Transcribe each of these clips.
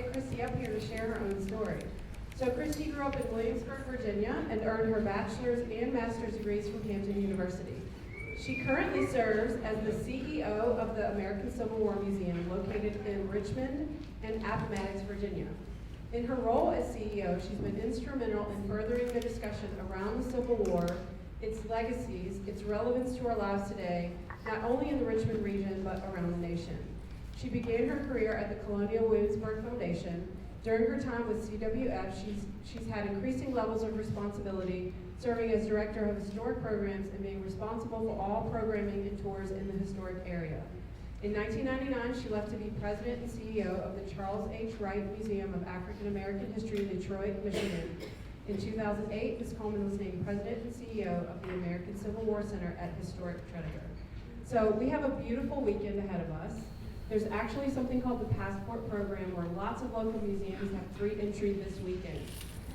get Christy up here to share her own story. So Christy grew up in Williamsburg, Virginia, and earned her bachelor's and master's degrees from Hampton University. She currently serves as the CEO of the American Civil War Museum, located in Richmond and Appomattox, Virginia. In her role as CEO, she's been instrumental in furthering the discussion around the Civil War, its legacies, its relevance to our lives today, not only in the Richmond region, but around the nation. She began her career at the Colonial Williamsburg Foundation. During her time with CWF, she's had increasing levels of responsibility, serving as Director of Historic Programs and being responsible for all programming and tours in the historic area. In 1999, she left to be President and CEO of the Charles H. Wright Museum of African American History in Detroit, Michigan. In 2008, Ms. Coleman was named President and CEO of the American Civil War Center at Historic Tredegar. So we have a beautiful weekend ahead of us. There's actually something called the Passport Program where lots of local museums have free entry this weekend.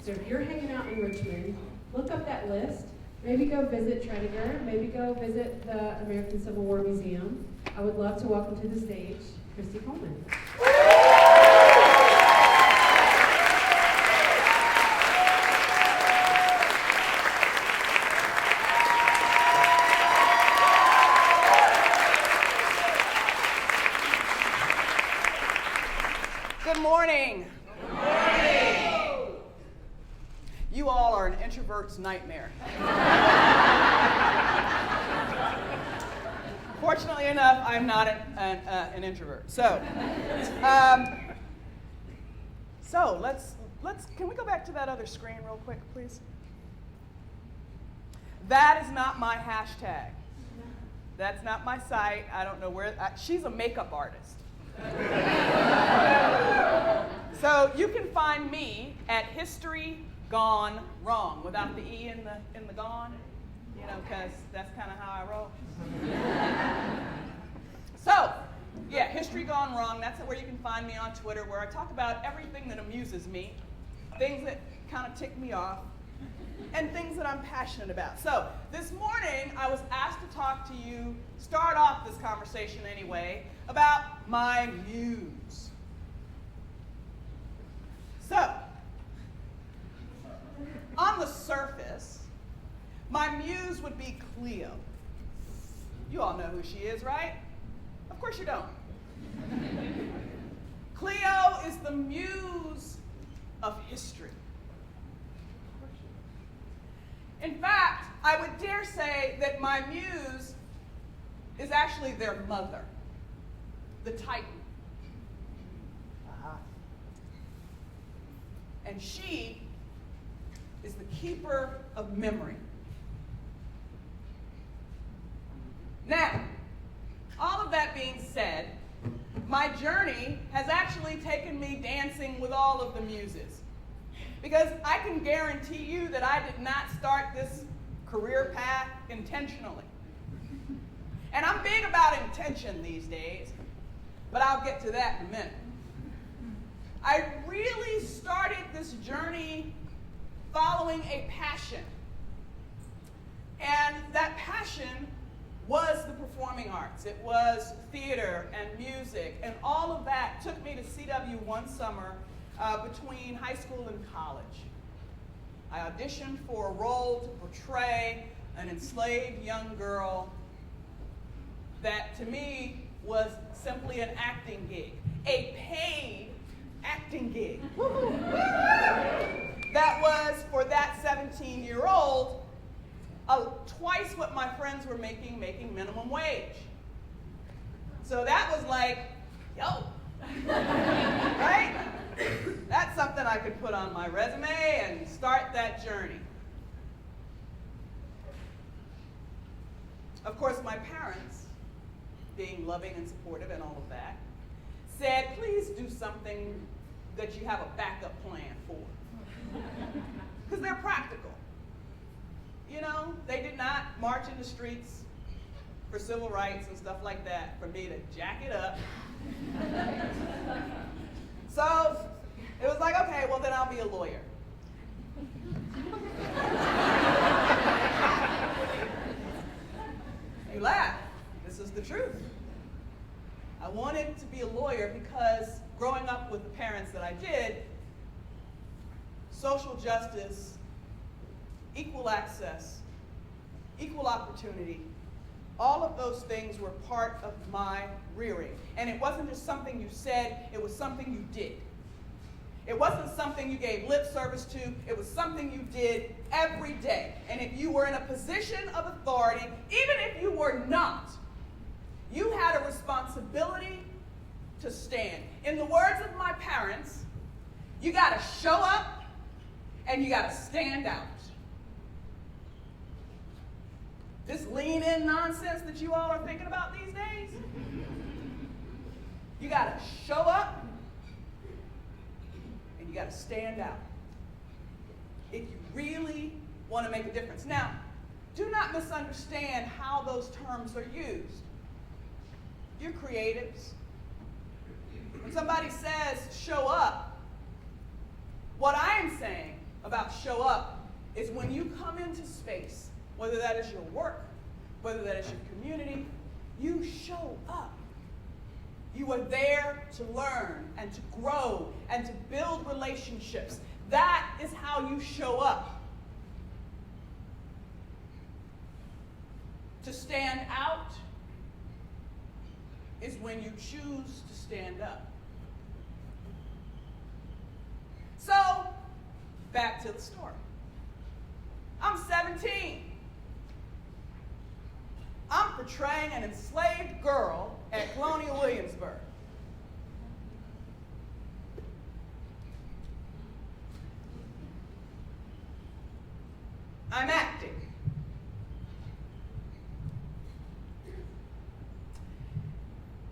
So if you're hanging out in Richmond, look up that list. Maybe go visit Tredegar. Maybe go visit the American Civil War Museum. I would love to welcome to the stage Christy Coleman. Good morning. Good morning. You all are an introvert's nightmare. Fortunately enough, I'm not an introvert. So let's can we go back to that other screen real quick, please? That is not my hashtag. That's not my site. I don't know where. She's a makeup artist. So you can find me at History Gone Wrong, without the E in the gone, you know, because that's kind of how I roll. So, yeah, History Gone Wrong, that's where you can find me on Twitter, where I talk about everything that amuses me, things that kind of tick me off, and things that I'm passionate about. So, this morning, I was asked to talk to you, start off this conversation anyway, about my muse. So, on the surface, my muse would be Cleo. You all know who she is, right? Of course you don't. Cleo is the muse of history. In fact, I would dare say that my muse is actually their mother, the Titan. And she is the keeper of memory. Now, all of that being said, my journey has actually taken me dancing with all of the muses. Because I can guarantee you that I did not start this career path intentionally. And I'm big about intention these days, but I'll get to that in a minute. I really started this journey following a passion. And that passion was the performing arts. It was theater and music, and all of that took me to CW one summer between high school and college. I auditioned for a role to portray an enslaved young girl that to me was simply an acting gig, a paid acting gig. That was, for that 17-year-old, twice what my friends were making minimum wage. So that was like, yo, right? That's something I could put on my resume and start that journey. Of course, my parents, being loving and supportive and all of that, said, please do something that you have a backup plan for. Because they're practical. You know, they did not march in the streets for civil rights and stuff like that for me to jack it up. So it was like, okay, well then I'll be a lawyer. You laugh. This is the truth. I wanted to be a lawyer because growing up with the parents that I did, social justice, equal access, equal opportunity, all of those things were part of my rearing. And it wasn't just something you said, it was something you did. It wasn't something you gave lip service to, it was something you did every day. And if you were in a position of authority, even if you were not, you had a responsibility to stand. In the words of my parents, you got to show up and you got to stand out. This lean-in nonsense that you all are thinking about these days, you got to show up and you got to stand out if you really want to make a difference. Now, do not misunderstand how those terms are used. You're creatives. When somebody says show up, what I am saying about show up is when you come into space, whether that is your work, whether that is your community, you show up. You are there to learn and to grow and to build relationships. That is how you show up. To stand out is when you choose to stand up. So, back to the story. I'm 17. I'm portraying an enslaved girl at Colonial Williamsburg. I'm acting.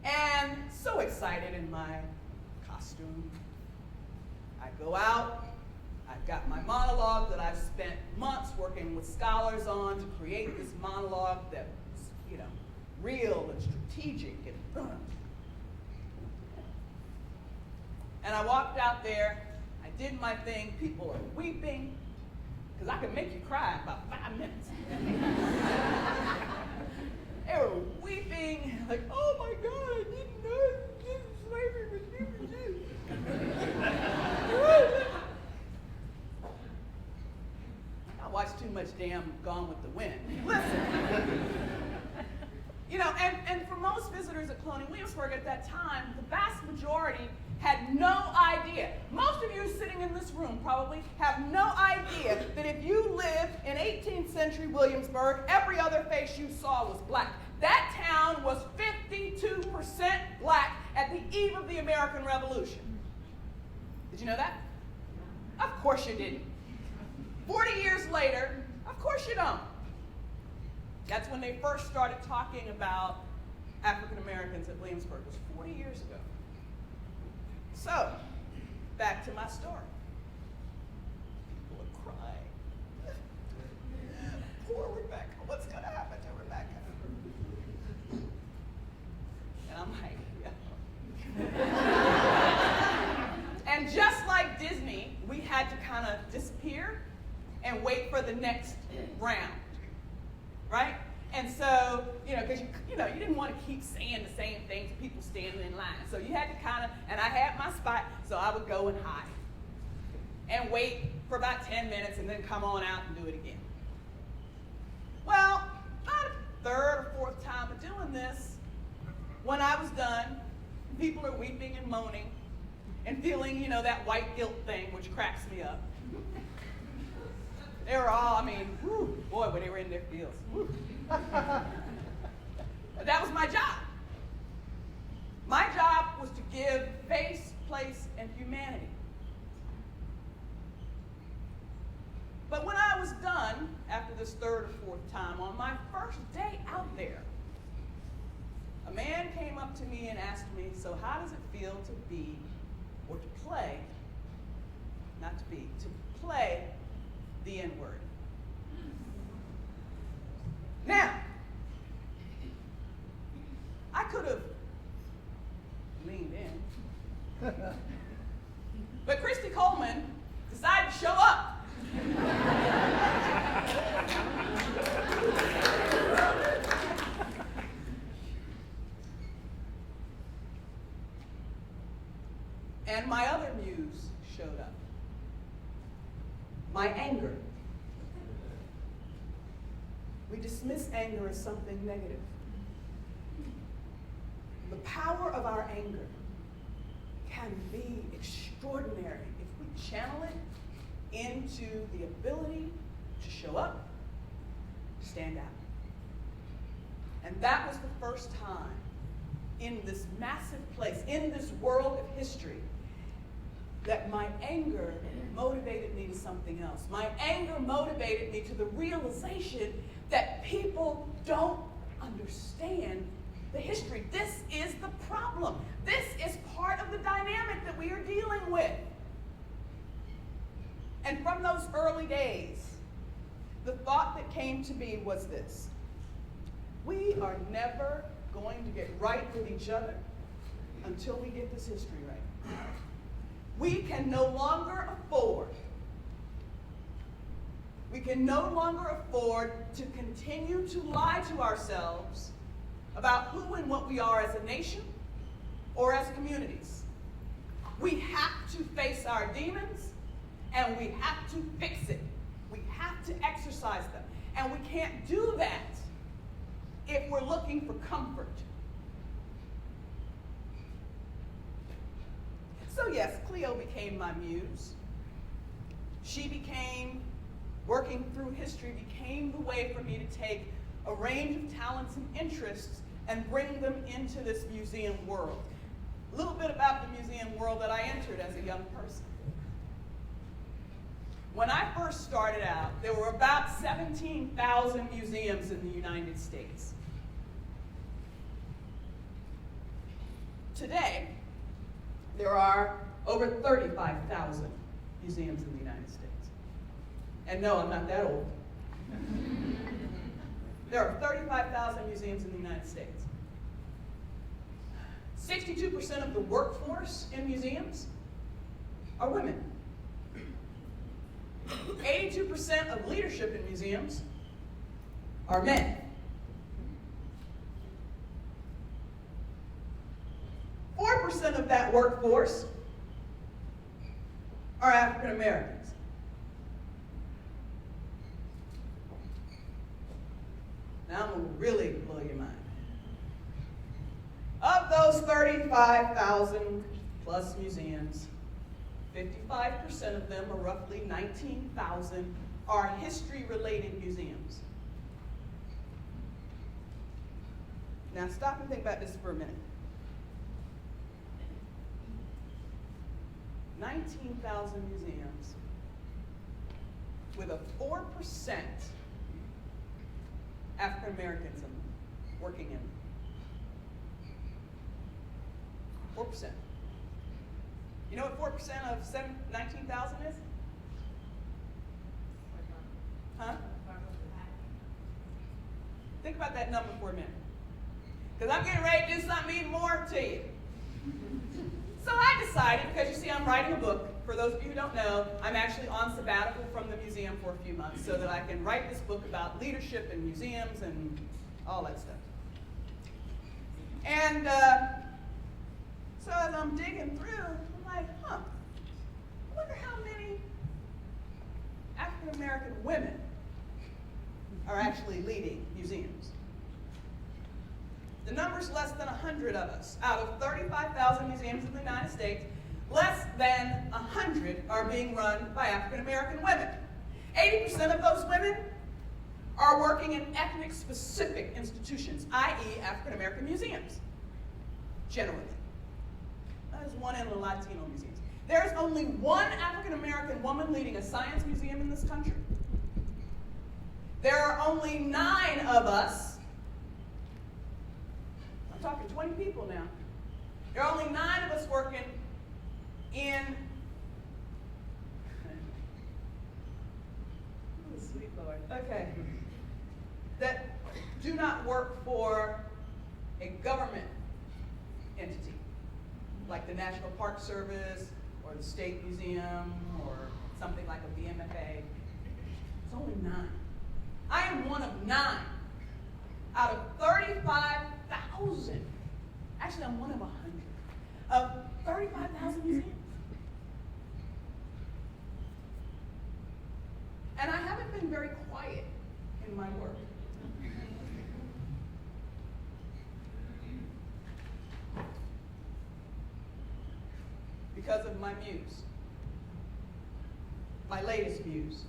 And so excited in my costume. I go out. I've got my monologue that I've spent months working with scholars on to create this monologue that was, real and strategic and I walked out there. I did my thing. People are weeping because I can make you cry in about 5 minutes. They were weeping like, "Oh my God, I didn't know slavery was I watched too much damn Gone with the Wind. Listen. And for most visitors at Colonial Williamsburg at that time, the vast majority had no idea. Most of you sitting in this room probably have no idea that if you lived in 18th century Williamsburg, every other face you saw was black. That town was 52% black at the eve of the American Revolution. Did you know that? Of course you didn't. 40 years later, of course you don't. That's when they first started talking about African Americans at Williamsburg. It was 40 years ago. So, back to my story. People are crying. Poor Rebecca. What's going to happen to Rebecca? And I'm like, yeah. And just like Disney, we had to kind of disappear and wait for the next round, right? And so, because you didn't want to keep saying the same things to people standing in line. So you had to kind of, and I had my spot, so I would go and hide and wait for about 10 minutes and then come on out and do it again. Well, about a third or fourth time of doing this, when I was done, people are weeping and moaning and feeling, that white guilt thing, which cracks me up. They were all, boy, when they were in their fields. But that was my job. My job was to give face, place, and humanity. But when I was done, after this third or fourth time, on my first day out there, a man came up to me and asked me, "So how does it feel to be, or to play, not to be, to play the N-word?" Now, I could have leaned in, but Christy Coleman decided to show up. my anger. We dismiss anger as something negative. The power of our anger can be extraordinary if we channel it into the ability to show up, to stand out. And that was the first time in this massive place, in this world of history, that my anger motivated me to something else. My anger motivated me to the realization that people don't understand the history. This is the problem. This is part of the dynamic that we are dealing with. And from those early days, the thought that came to me was this: we are never going to get right with each other until we get this history right. We can no longer afford to continue to lie to ourselves about who and what we are as a nation or as communities. We have to face our demons, and we have to fix it. We have to exercise them. And we can't do that if we're looking for comfort. So yes, Cleo became my muse. She became, working through history, became the way for me to take a range of talents and interests and bring them into this museum world. A little bit about the museum world that I entered as a young person. When I first started out, there were about 17,000 museums in the United States. Today, there are over 35,000 museums in the United States. And no, I'm not that old. There are 35,000 museums in the United States. 62% of the workforce in museums are women. 82% of leadership in museums are men. 4% of that workforce are African Americans. Now I'm going to really blow your mind. Of those 35,000 plus museums, 55% of them, or roughly 19,000, are history-related museums. Now stop and think about this for a minute. 19,000 museums with a 4% African Americans in them, working in them. 4%. You know what 4% of 19,000 is? Huh? Think about that number for a minute. Because I'm getting ready to do something even more to you. So I decided, because you see I'm writing a book. For those of you who don't know, I'm actually on sabbatical from the museum for a few months so that I can write this book about leadership in museums and all that stuff. And so as I'm digging through, I'm like, I wonder how many African American women are actually leading museums. The number's less than 100 of us. Out of 35,000 museums in the United States, less than 100 are being run by African American women. 80% of those women are working in ethnic-specific institutions, i.e. African American museums, generally. There's one in the Latino museums. There's only one African American woman leading a science museum in this country. There are only 9 of us. I'm talking 20 people now. There are only 9 of us working in, oh, sweet Lord, okay, that do not work for a government entity, like the National Park Service, or the State Museum, or something like a BMFA. It's only 9. I am one of 9 out of 35,000. Actually, I'm one of 100 of 35,000 museums. been very quiet in my work. Because of my muse, my latest muse.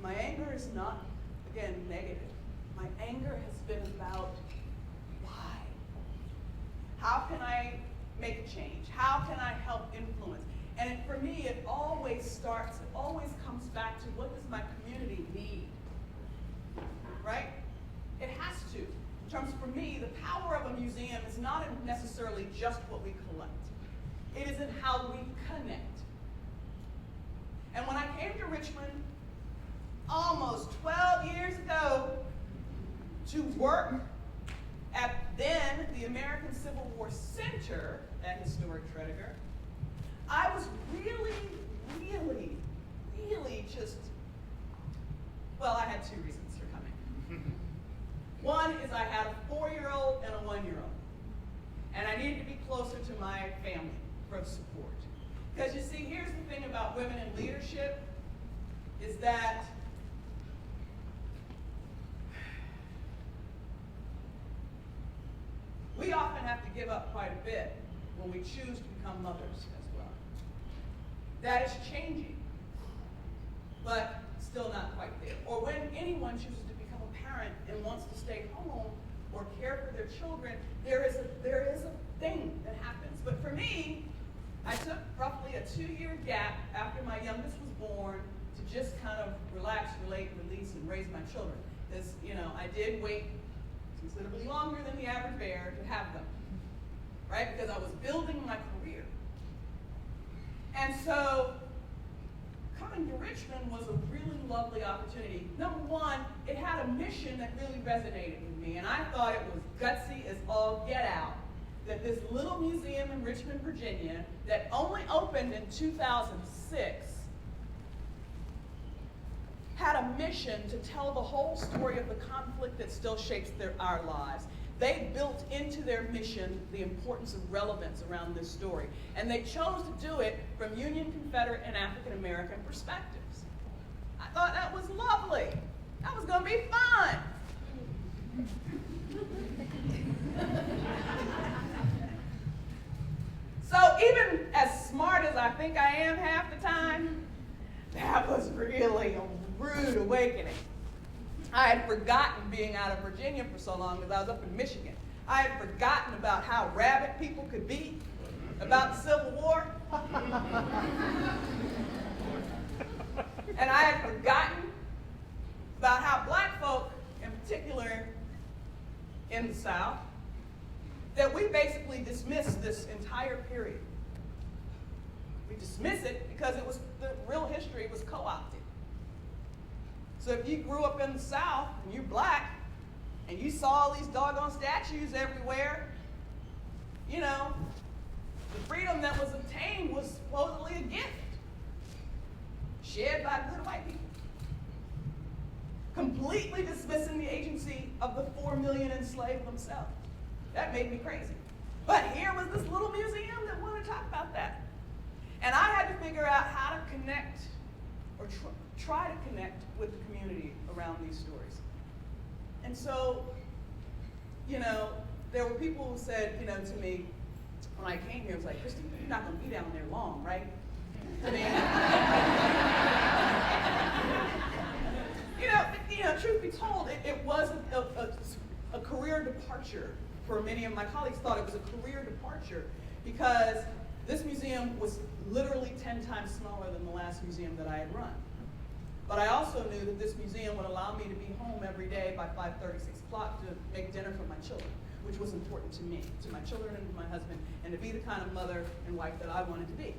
My anger is not, again, negative. My anger has been about why? How can I make a change? How can I help influence? And for me, it always comes back to what does my community need? Right? It has to. In terms for me, the power of a museum is not in necessarily just what we collect. It is in how we connect. And when I came to Richmond almost 12 years ago to work at then the American Civil War Center at Historic Tredegar, I was really just, well, I had two reasons for coming. One is I had a 4-year-old and a 1-year-old, and I needed to be closer to my family for support. Because you see, here's the thing about women in leadership, is that we often have to give up quite a bit when we choose to become mothers as well. That is changing, but still not quite there. Or when anyone chooses to become a parent and wants to stay home or care for their children, there is a thing that happens. But for me, I took roughly a 2-year gap after my youngest was born to just kind of relax, relate, release, and raise my children. Because, I did wait considerably longer than the average bear to have them, right? Because I was building my career. And so coming to Richmond was a really lovely opportunity. Number one, it had a mission that really resonated with me, and I thought it was gutsy as all get out, that this little museum in Richmond, Virginia, that only opened in 2006, had a mission to tell the whole story of the conflict that still shapes our lives. They built into their mission the importance of relevance around this story. And they chose to do it from Union, Confederate, and African American perspectives. I thought that was lovely. That was going to be fun. So even as smart as I think I am half the time, that was really a rude awakening. I had forgotten being out of Virginia for so long because I was up in Michigan. I had forgotten about how rabid people could be, about the Civil War. And I had forgotten about how black folk, in particular in the South, that we basically dismissed this entire period. We dismiss it because the real history was co-opted. So if you grew up in the South and you're black and you saw all these doggone statues everywhere, the freedom that was obtained was supposedly a gift shared by good white people. Completely dismissing the agency of the 4 million enslaved themselves. That made me crazy. But here was this little museum that wanted to talk about that. And I had to figure out how to connect or try to connect with the community around these stories. And so, there were people who said, to me, when I came here, it was like, Christy, you're not going to be down there long, right? I mean, truth be told, it was a career departure. For many of my colleagues thought it was a career departure because this museum was literally 10 times smaller than the last museum that I had run. But I also knew that this museum would allow me to be home every day by 5:30, 6 o'clock to make dinner for my children, which was important to me, to my children and to my husband, and to be the kind of mother and wife that I wanted to be.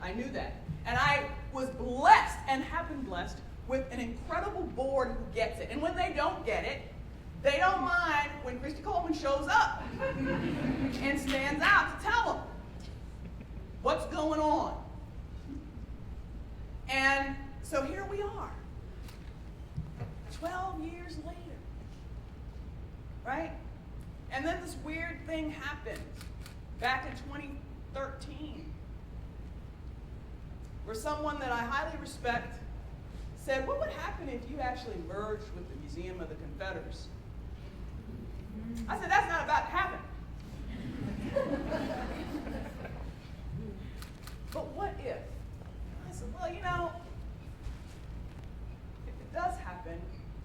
I knew that. And I was blessed and have been blessed with an incredible board who gets it. And when they don't get it, they don't mind when Christy Coleman shows up and stands out to tell them what's going on. And so here we are, 12 years later, right? And then this weird thing happened back in 2013. where someone that I highly respect said, what would happen if you actually merged with the Museum of the Confederates? I said, that's not about to happen. But what if? I said, well, you know, if it does happen,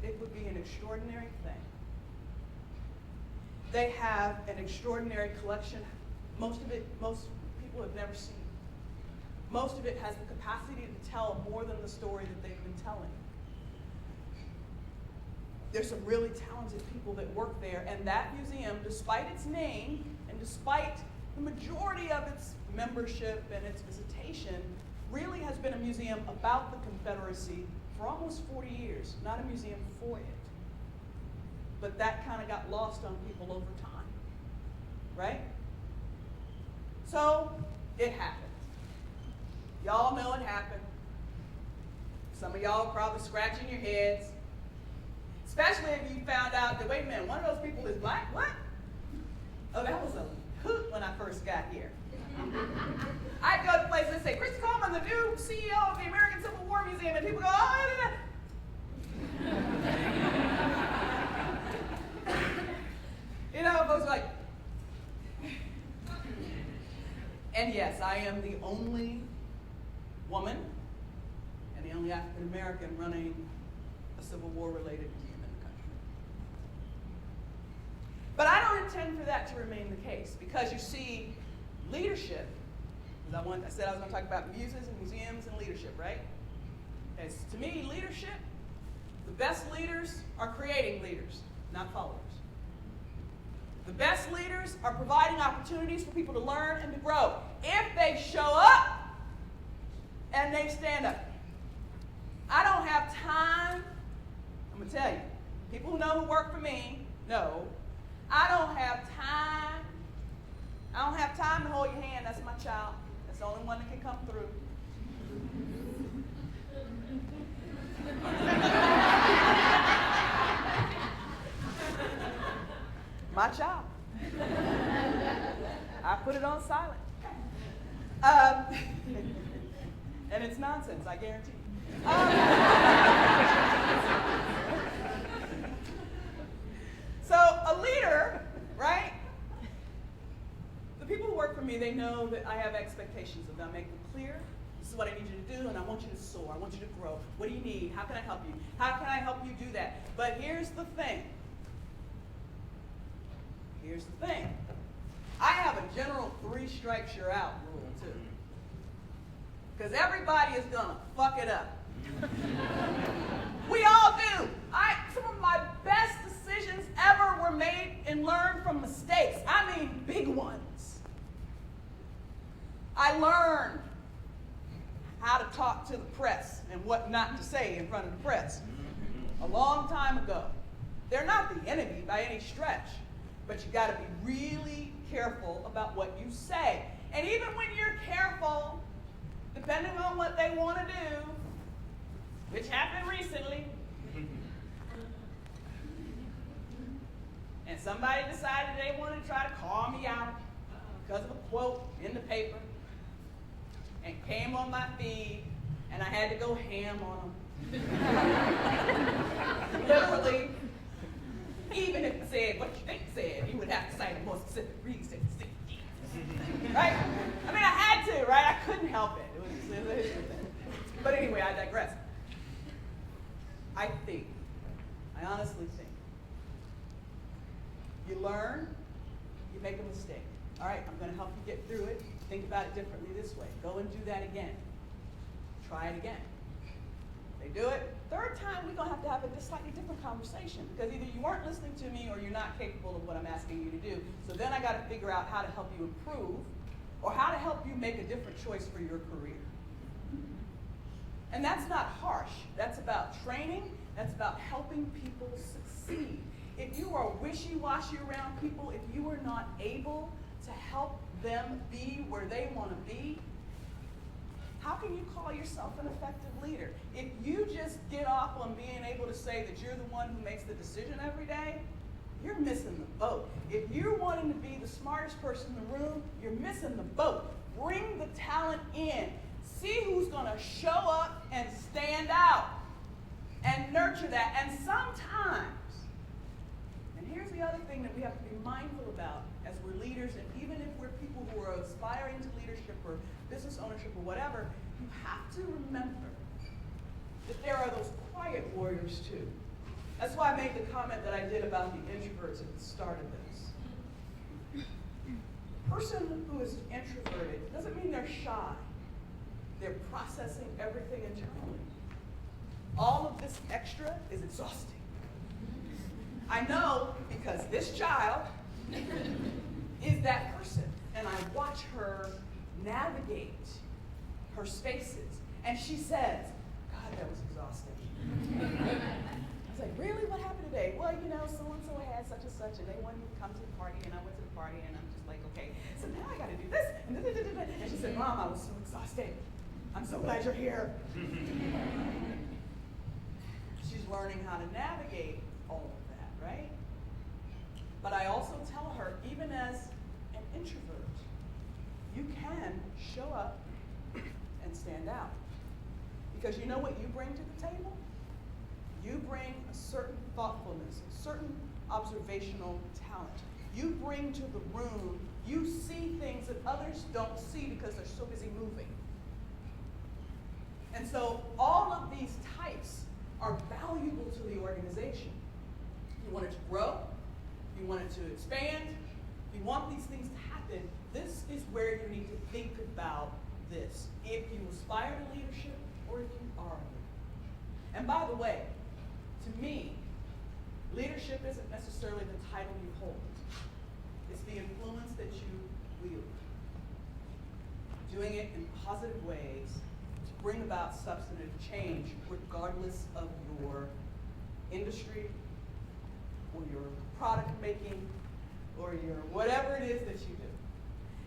it would be an extraordinary thing. They have an extraordinary collection. Most people have never seen. Most of it has the capacity to tell more than the story that they've been telling. There's some really talented people that work there, and that museum, despite its name and despite the majority of its membership and its visitation, really has been a museum about the Confederacy for almost 40 years, not a museum for it. But that kind of got lost on people over time, right? So it happened. Y'all know it happened. Some of y'all are probably scratching your heads, especially if you found out that, wait a minute, one of those people is black? What? Oh, that was a hoot when I first got here. I'd go to places and say, Christy Coleman, the new CEO of the American Civil War Museum, and people go, oh, you know, folks are like, and yes, I am the only woman and the only African American running a Civil War related museum in the country. But I don't intend for that to remain the case, because you see, leadership, I said I was going to talk about muses and museums and leadership, right? As to me, leadership, the best leaders are creating leaders, not followers. The best leaders are providing opportunities for people to learn and to grow. If they show up and they stand up. I don't have time, I'm going to tell you, people who know who work for me know, I don't have time to hold your hand. That's my child. That's the only one that can come through. My child. I put it on silent. And it's nonsense, I guarantee. So a leader, right? The people who work for me, they know that I have expectations of them. I make them clear. This is what I need you to do, and I want you to soar. I want you to grow. What do you need? How can I help you? How can I help you do that? But here's the thing. Here's the thing. I have a general 3 strikes you're out rule, too. Because everybody is going to fuck it up. We all do. Some of my best decisions ever were made and learned from mistakes. I mean, big ones. I learned how to talk to the press and what not to say in front of the press a long time ago. They're not the enemy by any stretch, but you got to be really careful about what you say. And even when you're careful, depending on what they want to do, which happened recently, and somebody decided they wanted to try to call me out because of a quote in the paper, and came on my feed, and I had to go ham on them. Literally, even if it said what you think it said, you would have to cite a more specific reason. Right? I mean, I had to, right? I couldn't help it. It was but anyway, I digress. I honestly think, you learn, you make a mistake. All right, I'm going to help you get through it. Think about it differently this way. Go and do that again. Try it again. They do it. Third time, we're going to have a slightly different conversation, because either you weren't listening to me or you're not capable of what I'm asking you to do. So then I got to figure out how to help you improve, or how to help you make a different choice for your career. And that's not harsh. That's about training. That's about helping people succeed. If you are wishy-washy around people, if you are not able to help them be where they want to be, how can you call yourself an effective leader? If you just get off on being able to say that you're the one who makes the decision every day, you're missing the boat. If you're wanting to be the smartest person in the room, you're missing the boat. Bring the talent in. see who's going to show up and stand out and nurture that. And sometimes, and here's the other thing that we have to be mindful about as we're leaders, and even if we're people who are aspiring to leadership or business ownership or whatever, you have to remember that there are those quiet warriors too. That's why I made the comment that I did about the introverts at the start of this. A person who is introverted doesn't mean they're shy. They're processing everything internally. All of this extra is exhausting. I know because this child is that person, and I watch her navigate her spaces, and she says, God, that was exhausting. I was like, really? What happened today? Well, you know, so-and-so had such and such, and they wanted to come to the party, and I went to the party, and I'm just like, okay, so now I got to do this, and da-da-da-da-da. And she said, Mom, I was so exhausted. I'm so glad you're here. She's learning how to navigate all of that, right? But I also tell her, even as an introvert, you can show up and stand out. Because you know what you bring to the table? You bring a certain thoughtfulness, a certain observational talent. You bring to the room, you see things that others don't see because they're so busy moving. And so all of these types are valuable to the organization. You want it to grow, you want it to expand, you want these things to happen. This is where you need to think about this. If you aspire to leadership or if you are a leader. And by the way, to me, leadership isn't necessarily the title you hold. It's the influence that you wield. Doing it in positive ways to bring about substantive change regardless of your industry or your product making or your whatever it is that you do.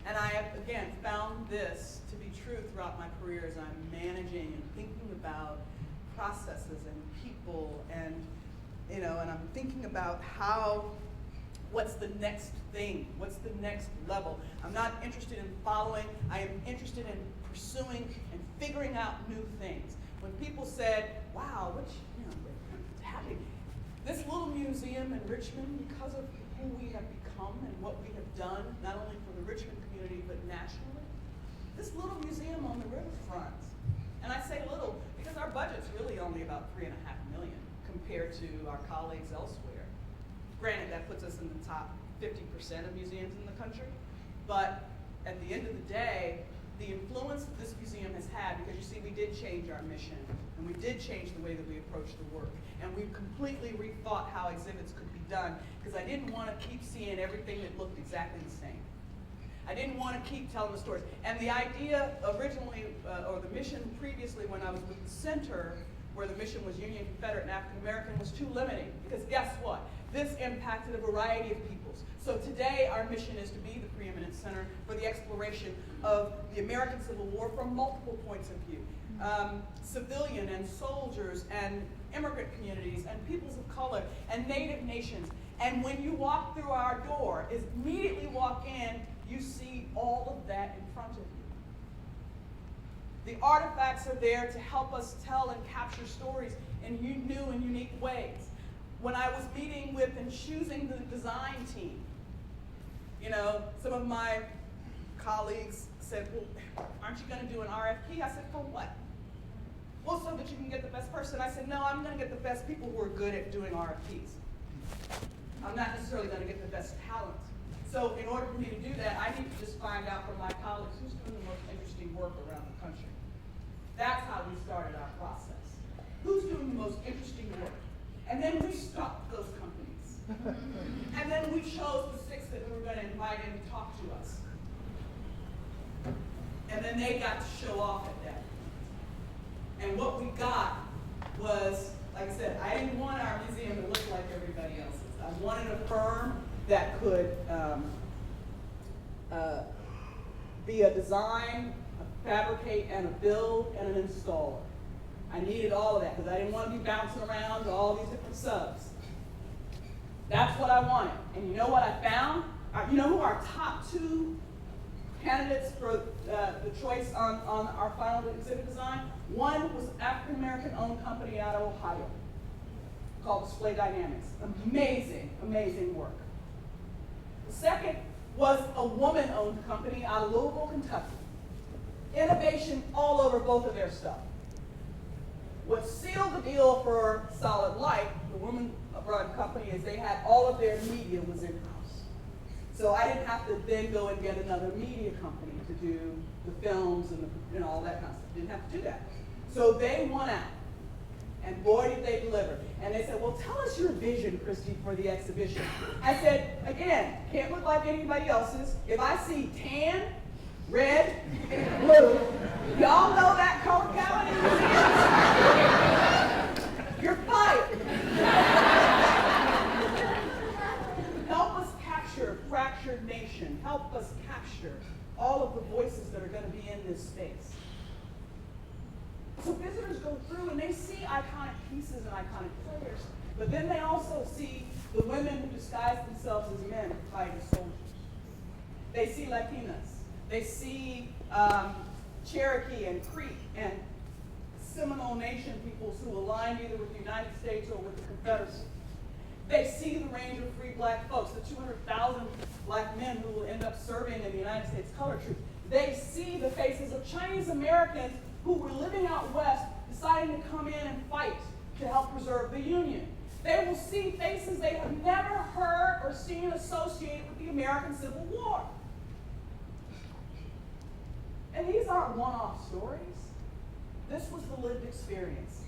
And I have, again, found this to be true throughout my career as I'm managing and thinking about processes and people and, you know, and I'm thinking about what's the next thing? What's the next level? I'm not interested in following. I am interested in pursuing and figuring out new things. When people said, wow, this little museum in Richmond, because of who we have become and what we have done, not only for the Richmond community, but nationally, this little museum on the riverfront, and I say little because our budget's really only about $3.5 million compared to our colleagues elsewhere. Granted, that puts us in the top 50% of museums in the country, but at the end of the day, the influence that this museum has had, because you see, we did change our mission, and we did change the way that we approach the work, and we completely rethought how exhibits could be done, because I didn't want to keep seeing everything that looked exactly the same. I didn't want to keep telling the stories. And the idea originally, or the mission previously when I was with the center, where the mission was Union, Confederate, and African American, was too limiting, because guess what? This impacted a variety of peoples. So today, our mission is to be the preeminent center for the exploration of the American Civil War from multiple points of view. Civilian and soldiers and immigrant communities and peoples of color and native nations. And when you walk through our door, immediately walk in, you see all of that in front of you. The artifacts are there to help us tell and capture stories in new and unique ways. When I was meeting with and choosing the design team, you know, some of my colleagues said, well, aren't you going to do an RFP? I said, for what? Well, so that you can get the best person. I said, no, I'm going to get the best people who are good at doing RFPs. I'm not necessarily going to get the best talent. So in order for me to do that, I need to just find out from my colleagues who's doing the most interesting work around the country. That's how we started our process. Who's doing the most interesting work? And then we stopped those companies. And then we chose the 6 that we were going to invite in to talk to us. And then they got to show off at that. And what we got was, like I said, I didn't want our museum to look like everybody else's. I wanted a firm that could be a design, a fabricate, and a build, and an installer. I needed all of that because I didn't want to be bouncing around to all these different subs. That's what I wanted. And you know what I found? You know who our top 2 candidates for the choice on our final exhibit design. One was an African-American owned company out of Ohio called Display Dynamics. Amazing, amazing work. The second was a woman-owned company out of Louisville, Kentucky. Innovation all over both of their stuff. What sealed the deal for Solid Light, the woman-run company, is they had all of their media was in-house. So I didn't have to then go and get another media company to do the films and all that kind of stuff. Didn't have to do that. So they won out. And boy, did they deliver. And they said, well, tell us your vision, Christy, for the exhibition. I said, again, can't look like anybody else's. If I see tan, red, and blue, y'all know that color palette in museums? You're fired. Help us capture Fractured Nation. Help us capture all of the voices that are going to be in this space. So visitors go through and they see iconic pieces and iconic players, but then they also see the women who disguise themselves as men fighting as soldiers. They see Latinas. They see Cherokee and Creek and Seminole Nation peoples who aligned either with the United States or with the Confederacy. They see the range of free black folks, the 200,000 black men who will end up serving in the United States Color Troop. They see the faces of Chinese Americans who were living out west, deciding to come in and fight to help preserve the Union. They will see faces they have never heard or seen associated with the American Civil War. And these aren't one-off stories. This was the lived experience.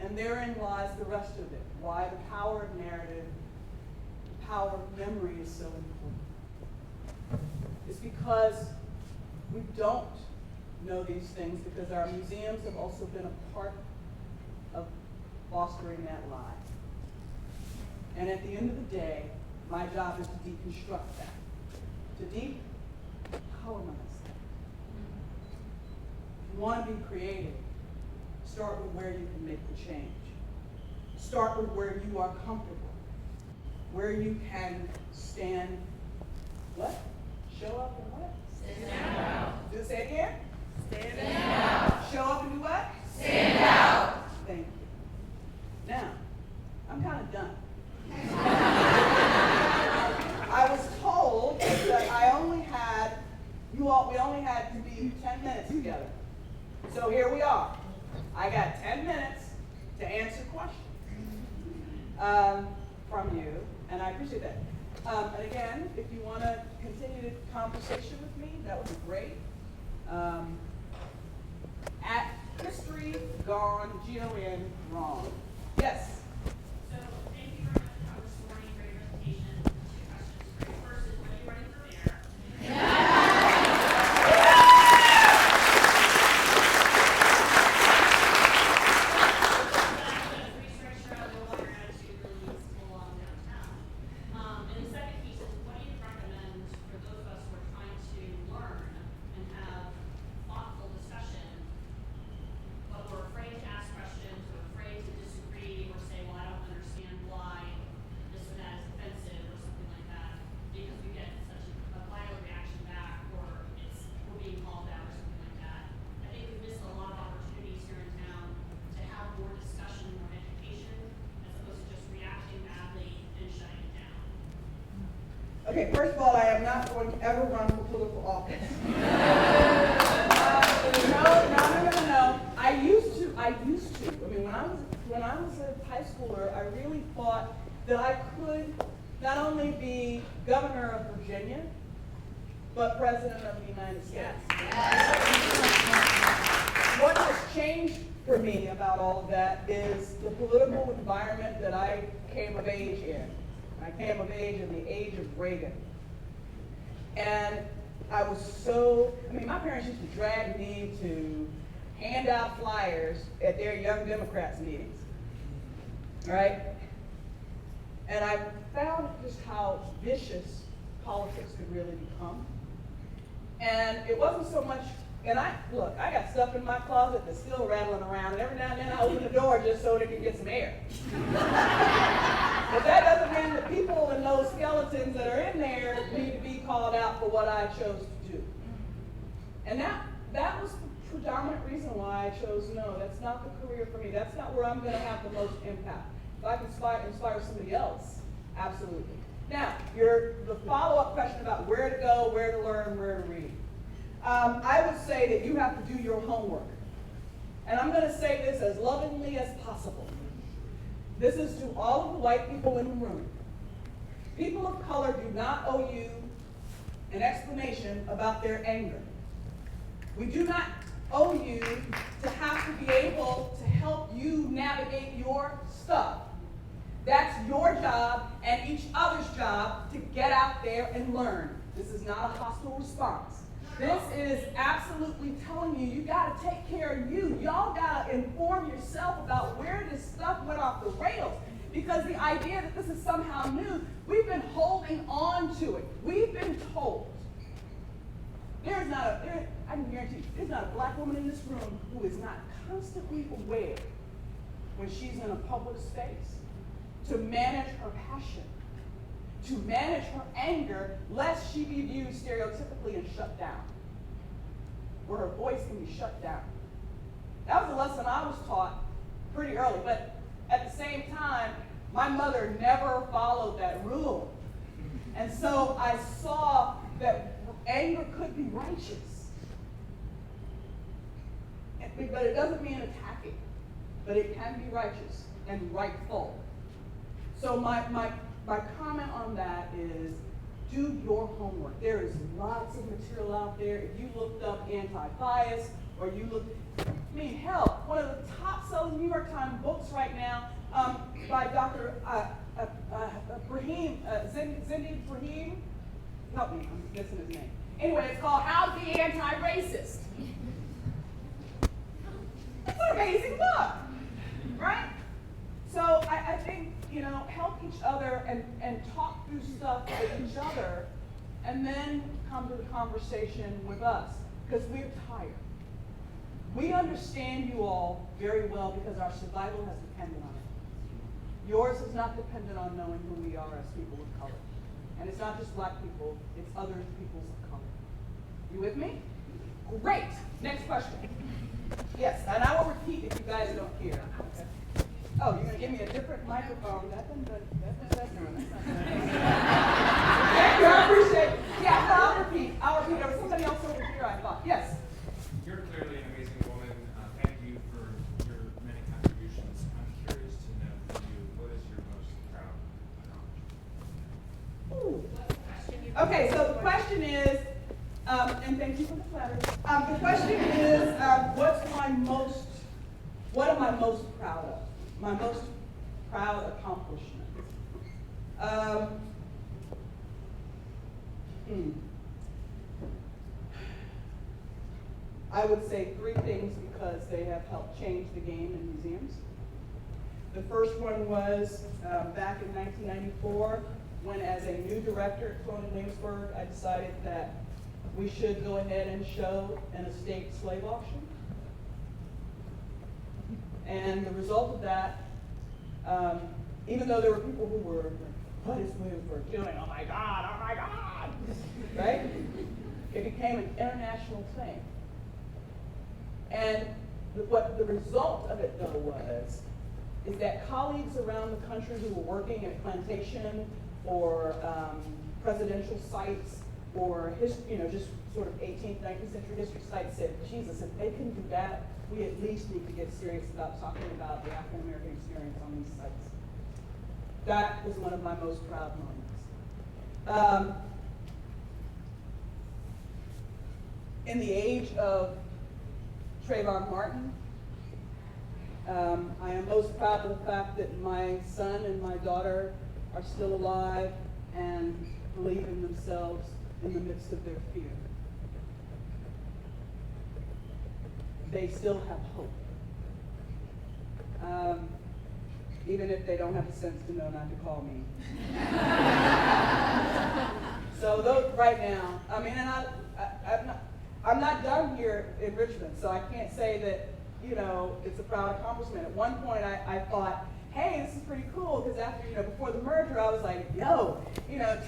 And therein lies the rest of it. Why the power of narrative, the power of memory is so important. It's because we don't know these things because our museums have also been a part of fostering that lie. And at the end of the day, my job is to deconstruct that, to decolonize that. If you want to be creative, start with where you can make the change. Start with where you are comfortable, where you can stand, what? Show up and what? Stand out. Do say it again? Stand out. Show up and do what? Stand out. Thank you. Now, I'm kind of done. I was told that we only had to be 10 minutes together. So here we are. I got 10 minutes to answer questions from you, and I appreciate that. And again, if you want to continue the conversation with me, that would be great. At History Gone, G-O-N, wrong. Yes? So thank you very much for this morning, great presentation. 2 questions. First is, when are you running for mayor? Research around the water attitude really needs to go along downtown. And the second piece is, what do you recommend for those of us who are trying to learn and have thoughtful discussion, but we're afraid to ask questions, or afraid to disagree, or say, well, I don't understand why this or that is offensive, or something like that, because we get such a violent reaction back, or we're being called out, or something like that. I think we've missed a lot of opportunities here in town to have more discussion, more education, as opposed to just reacting badly and shutting it down. Okay, first of all, I am not going to ever run for political office. No. I used to. I mean, when I was a high schooler, I really thought that I could not only be governor of Virginia, but president of the United States. What has changed for me about all of that is the political environment that I came of age in. I came of age in the age of Reagan. And I was my parents used to drag me to hand out flyers at their Young Democrats meetings, right? And I found just how vicious politics could really become. And it wasn't so much, and I got stuff in my closet that's still rattling around, and every now and then I open the door just so they can get some air. But that doesn't mean that people and those skeletons that are in there need to be called out for what I chose to do. And that was the predominant reason why I chose no. That's not the career for me. That's not where I'm going to have the most impact. If I can inspire somebody else, absolutely. Now, the follow-up question about where to go, where to learn, where to read. I would say that you have to do your homework. And I'm going to say this as lovingly as possible. This is to all of the white people in the room. People of color do not owe you an explanation about their anger. We do not owe you to have to be able to help you navigate your stuff. That's your job and each other's job to get out there and learn. This is not a hostile response. This is absolutely telling you, you got to take care of you. Y'all got to inform yourself about where this stuff went off the rails. Because the idea that this is somehow new, we've been holding on to it. We've been told. I can guarantee you, there's not a black woman in this room who is not constantly aware when she's in a public space to manage her passion, to manage her anger, lest she be viewed stereotypically and shut down, where her voice can be shut down. That was a lesson I was taught pretty early, but at the same time, my mother never followed that rule. And so I saw that anger could be righteous. But it doesn't mean attacking, but it can be righteous and rightful. So my comment on that is, do your homework. There is lots of material out there. If you looked up anti-bias, or you look, hell, one of the top selling New York Times books right now by Dr. Zindi Brahim, help me, I'm missing his name. Anyway, it's called How to Be Anti-Racist. It's an amazing book, right? So I think, help each other and talk through stuff with each other, and then come to the conversation with us, because we're tired. We understand you all very well because our survival has depended on it. Yours is not dependent on knowing who we are as people of color. And it's not just black people, it's other peoples of color. You with me? Great. Next question. Yes, and I will repeat if you guys don't hear. Okay. Oh, you're going to give me a different microphone. That's not good. Thank you, I appreciate it. Yeah, I'll repeat. There was somebody else over here, I thought. Yes? You're clearly an amazing woman. Thank you for your many contributions. I'm curious to know from you, what is your most proud accomplishment? Okay, so the question is, and thank you for the flattery. The question is, what am I most proud of? My most proud accomplishment. I would say three things because they have helped change the game in museums. The first one was back in 1994, when as a new director at Sloan & Williamsburg, I decided that we should go ahead and show an estate slave auction. And the result of that, even though there were people who were, what is Williamsburg doing? Oh my God, right? It became an international thing. And what the result of it, though, is that colleagues around the country who were working at plantation or presidential sites or just sort of 18th, 19th century history sites said, Jesus, if they can do that, we at least need to get serious about talking about the African American experience on these sites. That was one of my most proud moments. In the age of Trayvon Martin, I am most proud of the fact that my son and my daughter are still alive and believe in themselves in the midst of their fear. They still have hope. Even if they don't have the sense to know not to call me. So those right now, and I'm not done here in Richmond, so I can't say that, it's a proud accomplishment. At one point I thought, hey, this is pretty cool, because after, before the merger, I was like, yo,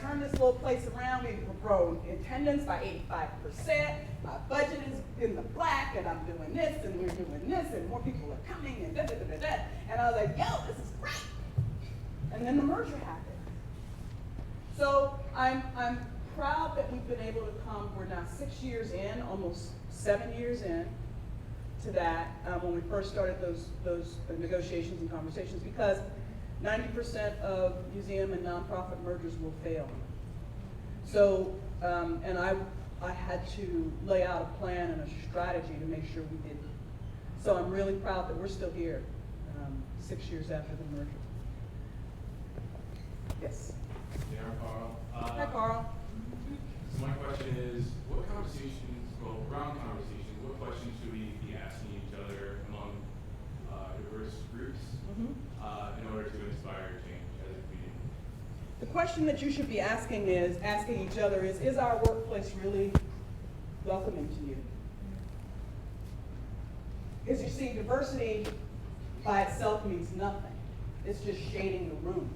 turn this little place around. We've grown attendance by 85%. My budget is in the black, and I'm doing this, and we're doing this, and more people are coming, and da-da-da-da-da. And I was like, yo, this is great. And then the merger happened. So I'm proud that we've been able to come, we're now 6 years in, almost 7 years in to that, when we first started those negotiations and conversations, because 90% of museum and nonprofit mergers will fail. So, and I had to lay out a plan and a strategy to make sure we did. So I'm really proud that we're still here 6 years after the merger. Yes. Yeah, Carl. Hi, Carl. So my question is, around conversations, what questions should we be asking each other among diverse groups in order to inspire change as a community? The question that you should be asking each other is our workplace really welcoming to you? Because you see, diversity by itself means nothing. It's just shading the room.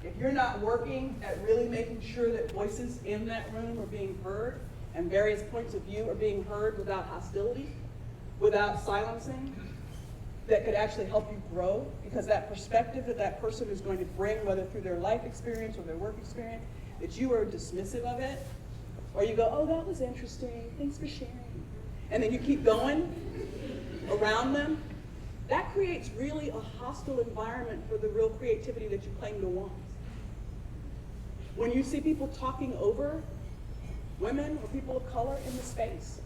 If you're not working at really making sure that voices in that room are being heard and various points of view are being heard without hostility, without silencing, that could actually help you grow, because that perspective that that person is going to bring, whether through their life experience or their work experience, that you are dismissive of it, or you go, oh, that was interesting, thanks for sharing, and then you keep going around them, that creates really a hostile environment for the real creativity that you claim to want. When you see people talking over women or people of color in the space,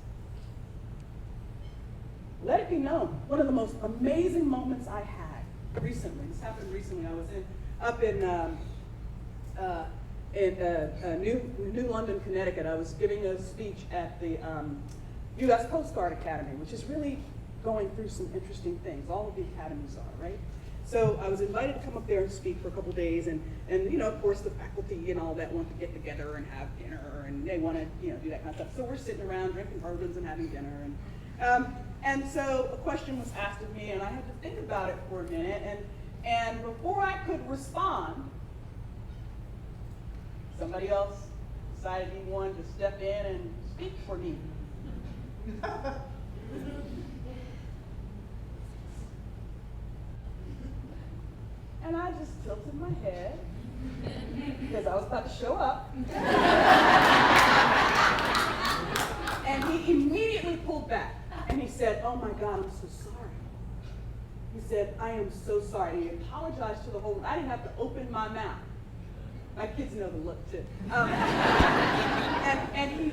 let it be known. One of the most amazing moments I had recently, this happened recently, I was up in New London, Connecticut. I was giving a speech at the U.S. Coast Guard Academy, which is really going through some interesting things. All of the academies are, right? So I was invited to come up there and speak for a couple days, and of course the faculty and all that want to get together and have dinner, and they want to do that kind of stuff. So we're sitting around drinking bourbons and having dinner, and so a question was asked of me, and I had to think about it for a minute, and before I could respond, somebody else decided he wanted to step in and speak for me. And I just tilted my head because I was about to show up. And he immediately pulled back and he said, oh my God, I'm so sorry. He said, I am so sorry. And he apologized to the whole room. I didn't have to open my mouth. My kids know the look too.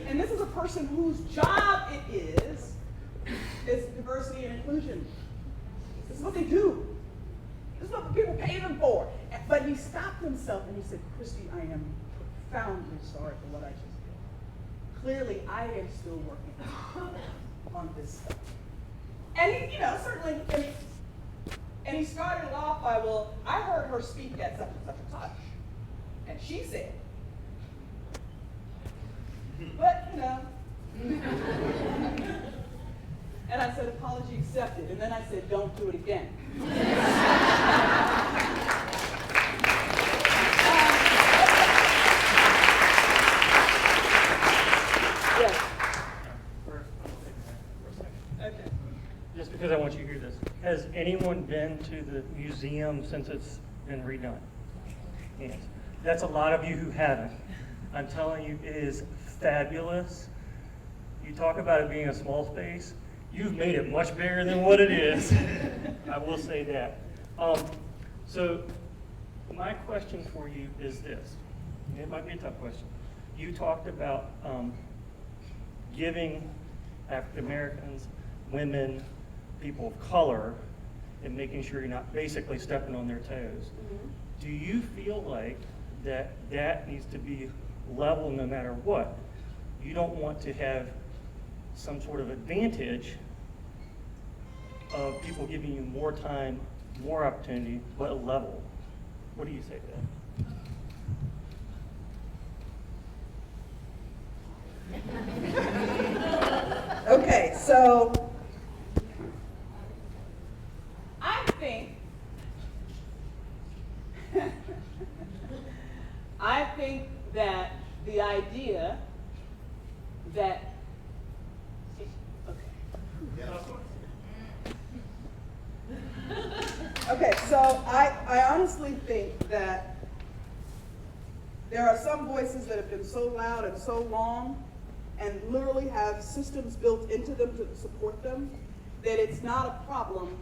And this is a person whose job it is diversity and inclusion. This is what they do. This is what people pay them for. But he stopped himself and he said, Christy, I am profoundly sorry for what I just did. Clearly, I am still working on this stuff. And he, certainly, and he started it off by, well, I heard her speak at such and such a touch. And she said, but, and I said, apology accepted. And then I said, don't do it again. Yes. First, I'll take that for a second. Okay. Just because I want you to hear this. Has anyone been to the museum since it's been redone? Yes. That's a lot of you who haven't. I'm telling you, it is fabulous. You talk about it being a small space. You've made it much bigger than what it is. I will say that. So my question for you is this. It might be a tough question. You talked about giving African Americans, women, people of color, and making sure you're not basically stepping on their toes. Mm-hmm. Do you feel like that needs to be level no matter what? You don't want to have some sort of advantage of people giving you more time, more opportunity, but a level. What do you say to that? Okay, so I think Okay, so I honestly think that there are some voices that have been so loud and so long and literally have systems built into them to support them that it's not a problem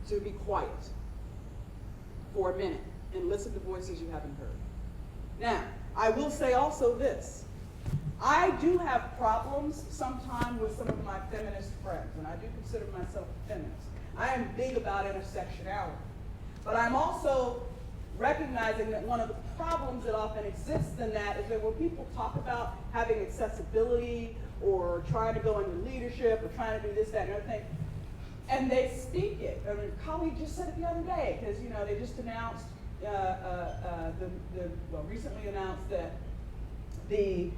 to be quiet for a minute and listen to voices you haven't heard. Now, I will say also this. I do have problems sometimes with some of my feminist friends, and I do consider myself a feminist. I am big about intersectionality. But I'm also recognizing that one of the problems that often exists in that is that when people talk about having accessibility or trying to go into leadership or trying to do this, that, and other thing, and they speak it. I mean, a colleague just said it the other day because they just announced recently announced that the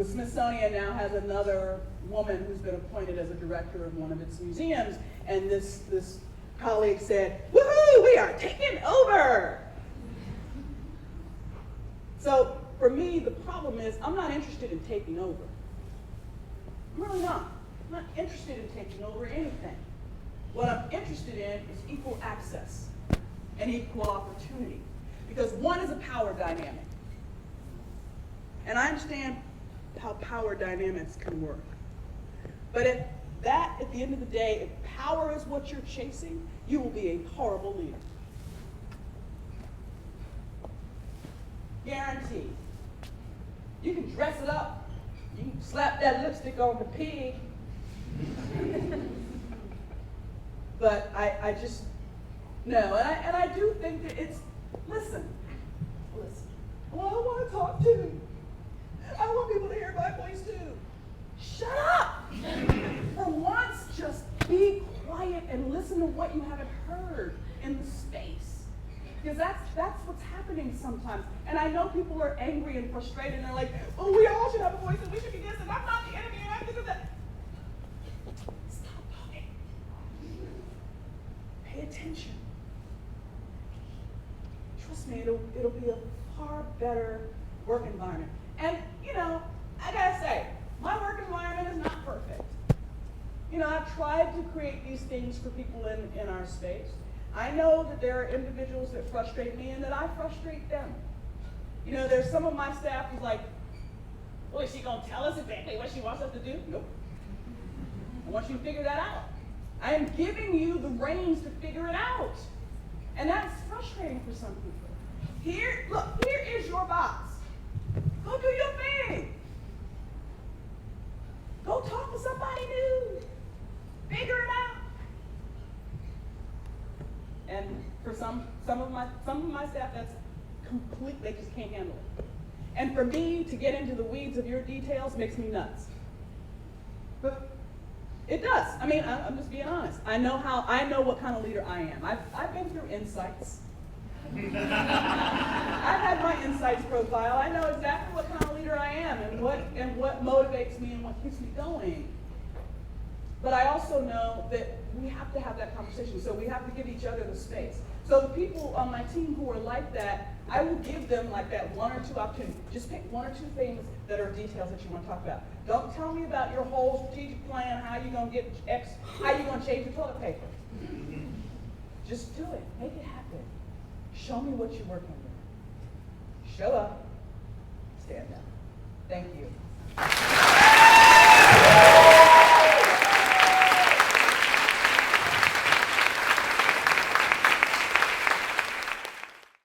Smithsonian now has another woman who's been appointed as a director of one of its museums, and this colleague said, "Woohoo! We are taking over." So for me, the problem is I'm not interested in taking over. I'm really not. I'm not interested in taking over anything. What I'm interested in is equal access and equal opportunity, because one is a power dynamic. And I understand how power dynamics can work. But at the end of the day, if power is what you're chasing, you will be a horrible leader. Guaranteed. You can dress it up. You can slap that lipstick on the pig. But I just, no. And I do think that it's, listen. Well, I want to talk too. I want people to hear my voice too. Shut up! For once, just be quiet and listen to what you haven't heard in the space. Because that's what's happening sometimes. And I know people are angry and frustrated and they're like, oh, we all should have a voice and we should be this and I'm not the enemy and I'm this and that. Stop talking. Pay attention. Trust me, it'll be a far better work environment. And, I gotta say, my work environment is not perfect. I've tried to create these things for people in our space. I know that there are individuals that frustrate me and that I frustrate them. There's some of my staff who's like, well, is she gonna tell us exactly what she wants us to do? Nope. I want you to figure that out. I am giving you the reins to figure it out. And that's frustrating for some people. Here is your box. Go do your thing. Go talk to somebody new. Figure it out. And for some of my staff, that's complete. They just can't handle it. And for me to get into the weeds of your details makes me nuts. But it does. I mean, I'm just being honest. I know what kind of leader I am. I've been through insights. I've had my insights profile. I know exactly what kind of leader I am and what motivates me and what keeps me going. But I also know that we have to have that conversation. So we have to give each other the space. So the people on my team who are like that, I will give them like that one or two opportunities. Just pick one or two things that are details that you want to talk about. Don't tell me about your whole strategic plan, how you're going to get X, how you're going to change your toilet paper. Just do it. Make it happen. Show me what you're working with. Show up. Stand up. Thank you.